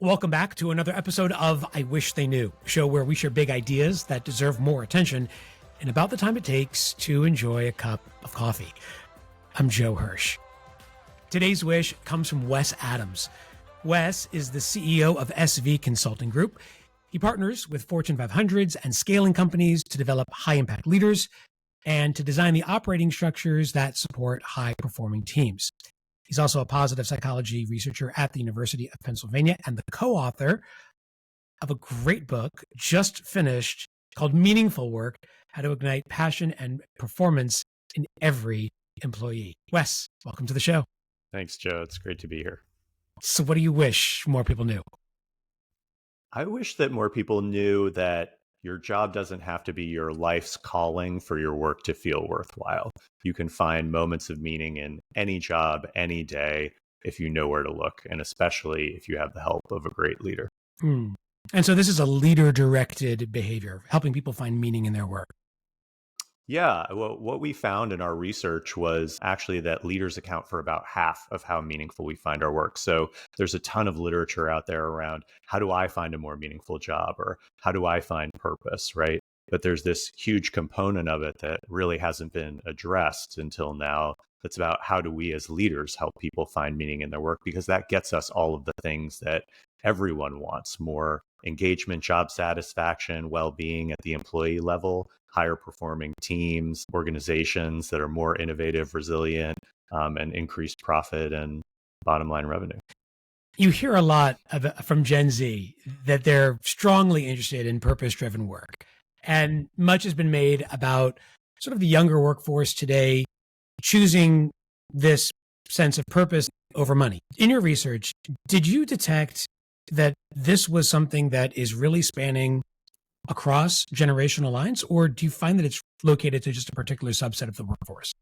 Welcome back to another episode of I Wish They Knew, a show where we share big ideas that deserve more attention in about the time it takes to enjoy a cup of coffee. I'm Joe Hirsch. Today's wish comes from Wes Adams. Wes is the CEO of SV Consulting Group. He partners with Fortune 500s and scaling companies to develop high-impact leaders and to design the operating structures that support high-performing teams. He's also a positive psychology researcher at the University of Pennsylvania and the co-author of a great book just finished called Meaningful Work: How to Ignite Passion and Performance in Every Employee. Wes, welcome to the show. Thanks, Joe. It's great to be here. So what do you wish more people knew? I wish that more people knew that your job doesn't have to be your life's calling for your work to feel worthwhile. You can find moments of meaning in any job, any day, if you know where to look, and especially if you have the help of a great leader. And so this is a leader-directed behavior, helping people find meaning in their work. Yeah, well, what we found in our research was actually that leaders account for about half of how meaningful we find our work. So there's a ton of literature out there around how do I find a more meaningful job, or how do I find purpose, right? But there's this huge component of it that really hasn't been addressed until now. That's about how do we as leaders help people find meaning in their work, because that gets us all of the things that everyone wants: more engagement, job satisfaction, well-being at the employee level, higher performing teams, organizations that are more innovative, resilient, and increased profit and bottom line revenue. You hear a lot from Gen Z that they're strongly interested in purpose-driven work. And much has been made about sort of the younger workforce today choosing this sense of purpose over money. In your research, did you detect that this was something that is really spanning across generational lines, or do you find that it's located to just a particular subset of the workforce?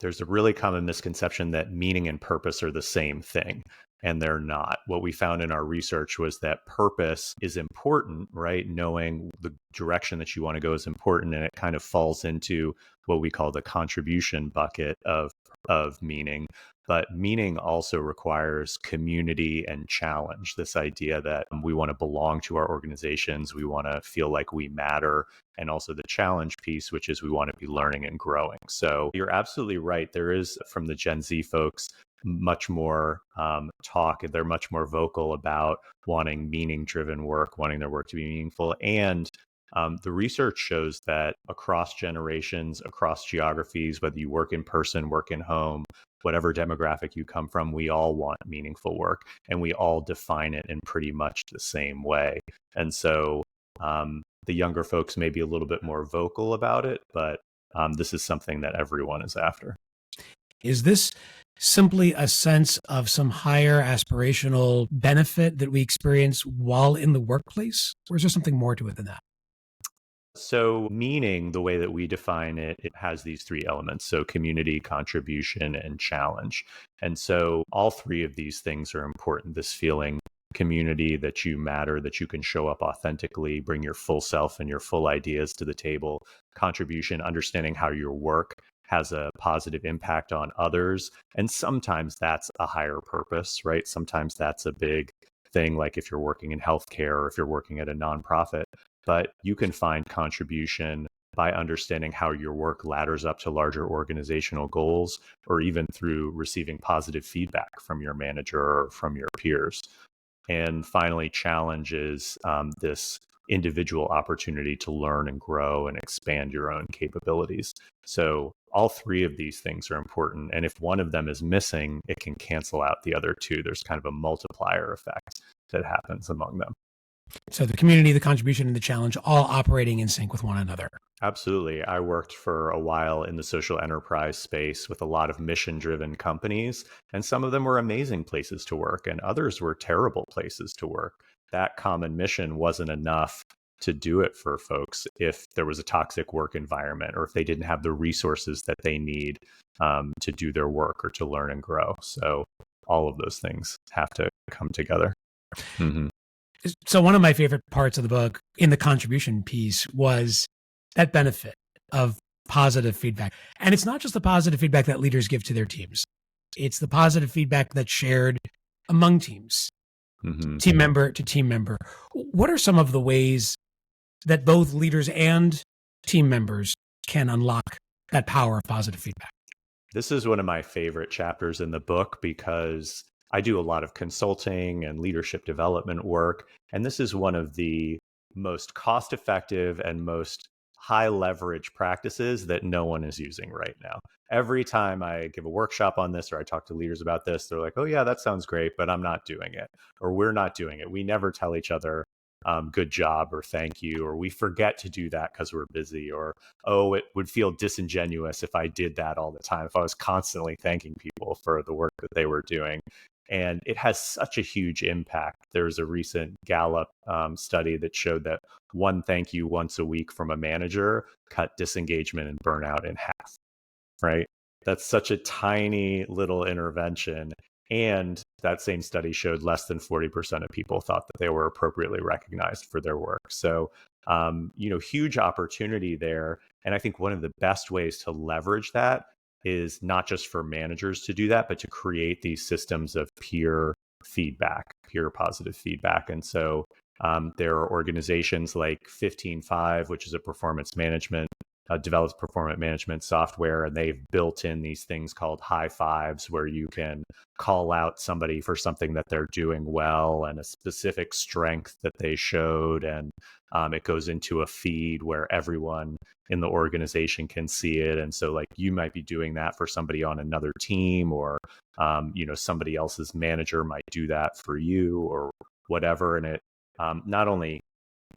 There's a really common misconception that meaning and purpose are the same thing, and they're not. What we found in our research was that purpose is important, right? Knowing the direction that you want to go is important, and it kind of falls into what we call the contribution bucket of meaning. But meaning also requires community and challenge. This idea that we want to belong to our organizations, we want to feel like we matter, and also the challenge piece, which is we want to be learning and growing. So you're absolutely right. There is, from the Gen Z folks, much more talk. They're much more vocal about wanting meaning-driven work, wanting their work to be meaningful. And the research shows that across generations, across geographies, whether you work in person, work in home, whatever demographic you come from, we all want meaningful work, and we all define it in pretty much the same way. And so the younger folks may be a little bit more vocal about it, but this is something that everyone is after. Is this simply a sense of some higher aspirational benefit that we experience while in the workplace, or is there something more to it than that? So meaning, the way that we define it, it has these three elements. So community, contribution, and challenge. And so all three of these things are important. This feeling, community, that you matter, that you can show up authentically, bring your full self and your full ideas to the table. Contribution, understanding how your work has a positive impact on others. And sometimes that's a higher purpose, right? Sometimes that's a big thing, like if you're working in healthcare or if you're working at a nonprofit. But you can find contribution by understanding how your work ladders up to larger organizational goals, or even through receiving positive feedback from your manager or from your peers. And finally, challenge is this individual opportunity to learn and grow and expand your own capabilities. So all three of these things are important. And if one of them is missing, it can cancel out the other two. There's kind of a multiplier effect that happens among them. So the community, the contribution, and the challenge all operating in sync with one another. Absolutely. I worked for a while in the social enterprise space with a lot of mission-driven companies, and some of them were amazing places to work, and others were terrible places to work. That common mission wasn't enough to do it for folks if there was a toxic work environment, or if they didn't have the resources that they need to do their work or to learn and grow. So all of those things have to come together. Mm-hmm. So one of my favorite parts of the book in the contribution piece was that benefit of positive feedback. And it's not just the positive feedback that leaders give to their teams. It's the positive feedback that's shared among teams. team member to team member. What are some of the ways that both leaders and team members can unlock that power of positive feedback? This is one of my favorite chapters in the book because I do a lot of consulting and leadership development work. And this is one of the most cost effective and most high leverage practices that no one is using right now. Every time I give a workshop on this or I talk to leaders about this, they're like, oh, yeah, that sounds great, but I'm not doing it. Or we're not doing it. We never tell each other good job or thank you, or we forget to do that because we're busy, or, oh, it would feel disingenuous if I did that all the time, if I was constantly thanking people for the work that they were doing. And it has such a huge impact. There's a recent Gallup study that showed that one thank you once a week from a manager cut disengagement and burnout in half, right? That's such a tiny little intervention. And that same study showed less than 40% of people thought that they were appropriately recognized for their work. So, huge opportunity there. And I think one of the best ways to leverage that is not just for managers to do that, but to create these systems of peer feedback, peer positive feedback. And so there are organizations like 15Five, which is a performance management develops performance management software, and they've built in these things called high fives where you can call out somebody for something that they're doing well and a specific strength that they showed. And it goes into a feed where everyone in the organization can see it. And so like you might be doing that for somebody on another team, or somebody else's manager might do that for you or whatever. And it not only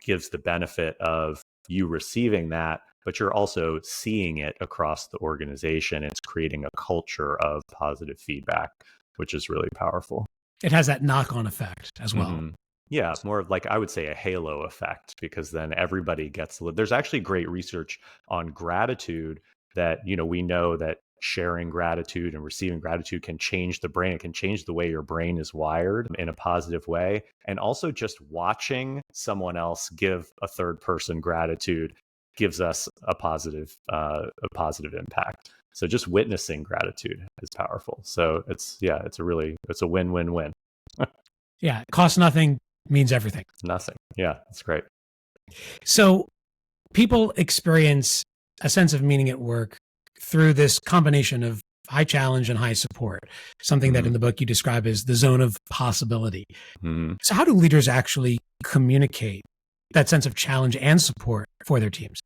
gives the benefit of you receiving that, but you're also seeing it across the organization. It's creating a culture of positive feedback, which is really powerful. It has that knock-on effect as well. Mm-hmm. Yeah, more of like, I would say a halo effect, because then everybody gets, there's actually great research on gratitude that, we know that sharing gratitude and receiving gratitude can change the brain. It can change the way your brain is wired in a positive way. And also just watching someone else give a third person gratitude gives us a positive impact. So just witnessing gratitude is powerful. So it's a win-win-win. Yeah. Costs nothing, means everything. Nothing. Yeah, that's great. So people experience a sense of meaning at work through this combination of high challenge and high support, something that in the book you describe as the zone of possibility. So how do leaders actually communicate that sense of challenge and support for their teams?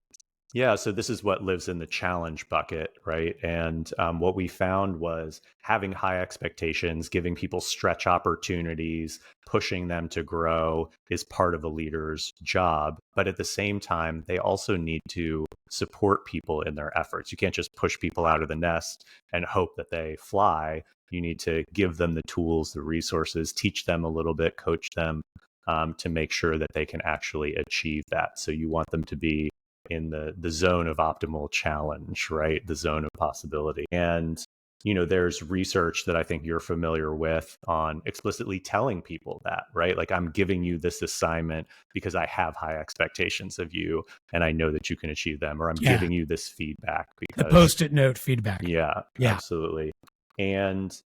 Yeah, so this is what lives in the challenge bucket, right? And what we found was having high expectations, giving people stretch opportunities, pushing them to grow is part of a leader's job. But at the same time, they also need to support people in their efforts. You can't just push people out of the nest and hope that they fly. You need to give them the tools, the resources, teach them a little bit, coach them to make sure that they can actually achieve that. So you want them to be in the zone of optimal challenge, right? The zone of possibility. And, there's research that I think you're familiar with on explicitly telling people that, right? Like, I'm giving you this assignment because I have high expectations of you and I know that you can achieve them, or I'm giving you this feedback because the Post-it note feedback. Yeah, absolutely. And,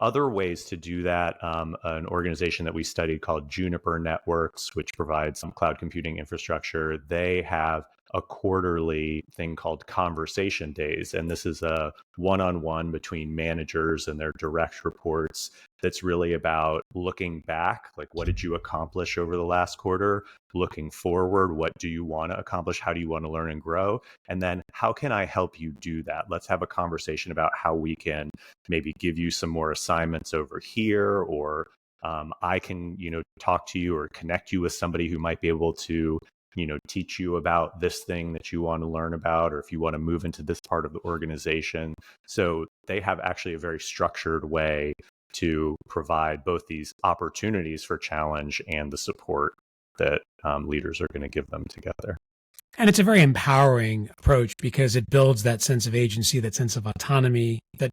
other ways to do that, an organization that we studied called Juniper Networks, which provides some cloud computing infrastructure, they have a quarterly thing called conversation days. And this is a one-on-one between managers and their direct reports that's really about looking back, like, what did you accomplish over the last quarter? Looking forward, what do you want to accomplish? How do you want to learn and grow? And then how can I help you do that? Let's have a conversation about how we can maybe give you some more assignments over here, or I can, talk to you or connect you with somebody who might be able to teach you about this thing that you want to learn about, or if you want to move into this part of the organization. So they have actually a very structured way to provide both these opportunities for challenge and the support that leaders are going to give them together. And it's a very empowering approach because it builds that sense of agency, that sense of autonomy that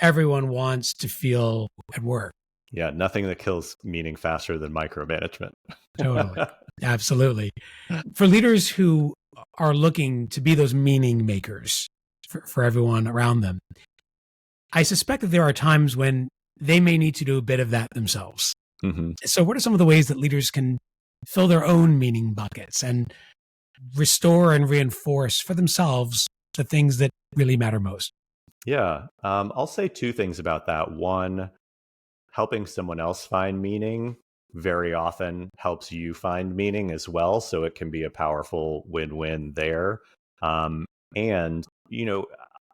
everyone wants to feel at work. Yeah, nothing that kills meaning faster than micromanagement. Totally. Absolutely. For leaders who are looking to be those meaning makers for everyone around them, I suspect that there are times when they may need to do a bit of that themselves. Hmm. So what are some of the ways that leaders can fill their own meaning buckets and restore and reinforce for themselves the things that really matter most? Yeah. I'll say two things about that. One, helping someone else find meaning very often helps you find meaning as well. So it can be a powerful win-win there. Um, and,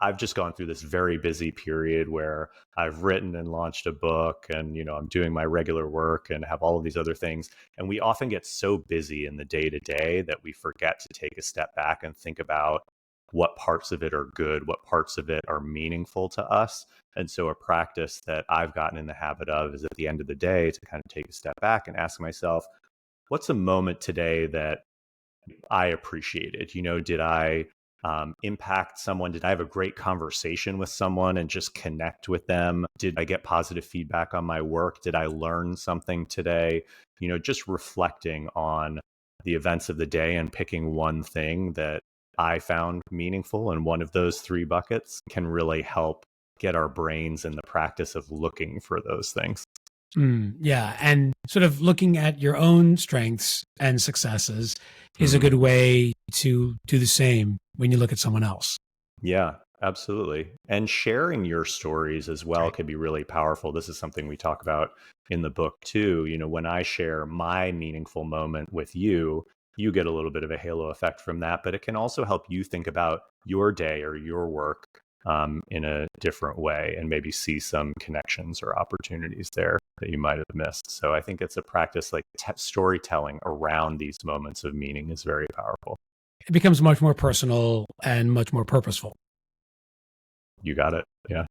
I've just gone through this very busy period where I've written and launched a book and, I'm doing my regular work and have all of these other things. And we often get so busy in the day to day that we forget to take a step back and think about what parts of it are good, what parts of it are meaningful to us. And so, a practice that I've gotten in the habit of is at the end of the day to kind of take a step back and ask myself, what's a moment today that I appreciated? Did I impact someone? Did I have a great conversation with someone and just connect with them? Did I get positive feedback on my work? Did I learn something today? Just reflecting on the events of the day and picking one thing that I found meaningful in one of those three buckets can really help get our brains in the practice of looking for those things. Yeah. And sort of looking at your own strengths and successes is a Mhm. good way to do the same when you look at someone else. Yeah, absolutely. And sharing your stories as well Right. can be really powerful. This is something we talk about in the book too. When I share my meaningful moment with you, you get a little bit of a halo effect from that, but it can also help you think about your day or your work in a different way and maybe see some connections or opportunities there that you might have missed. So I think it's a practice like storytelling around these moments of meaning is very powerful. It becomes much more personal and much more purposeful. You got it. Yeah.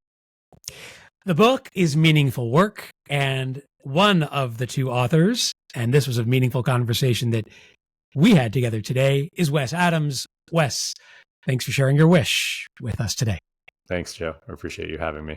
The book is Meaningful Work, and one of the two authors, and this was a meaningful conversation that we had together today, is Wes Adams. Wes, thanks for sharing your wish with us today. Thanks, Joe. I appreciate you having me.